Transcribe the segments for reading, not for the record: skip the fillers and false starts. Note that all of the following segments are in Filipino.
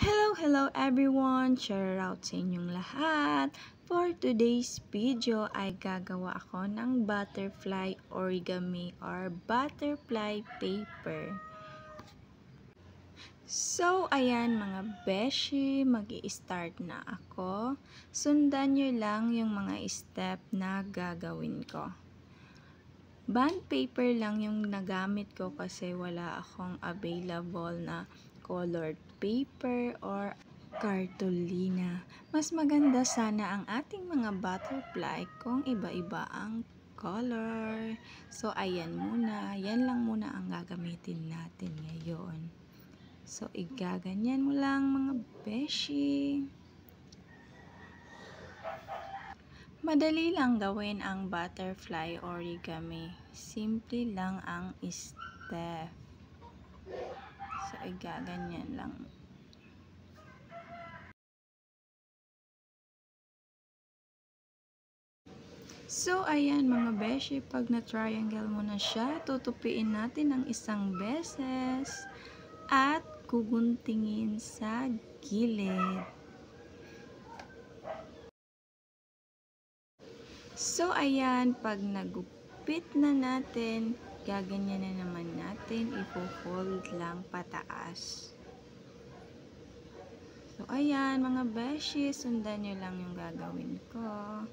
Hello everyone! Shout out sa inyong lahat! For today's video ay gagawa ako ng butterfly origami or butterfly paper. So, ayan mga beshi, mag-i-start na ako. Sundan nyo lang yung mga step na gagawin ko. Bond paper lang yung nagamit ko kasi wala akong available na colored paper or cartolina. Mas maganda sana ang ating mga butterfly kung iba-iba ang color. So, ayan muna. Yan lang muna ang gagamitin natin ngayon. So, igaganyan mo lang mga beshi. Madali lang gawin ang butterfly origami. Simple lang ang step. So, igaganyan lang. So, ayan mga beshi, pag na-triangle mo na siya, tutupiin natin ng isang beses at guguntingin sa gilid. So, ayan, pag nagupit na natin, gaganyan na naman natin, ipo-fold lang pataas. So, ayan, mga beshi, sundan nyo lang yung gagawin ko.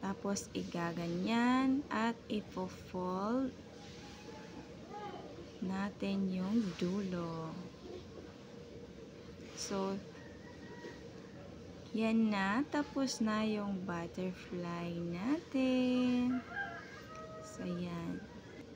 Tapos, igaganyan at ipo-fold natin yung dulo. So, yan na. Tapos na yung butterfly natin. So, yan.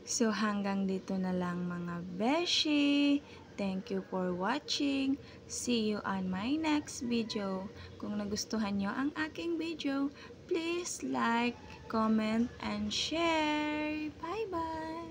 So, hanggang dito na lang mga beshi. Thank you for watching. See you on my next video. Kung nagustuhan nyo ang aking video, please like, comment, and share. Bye-bye!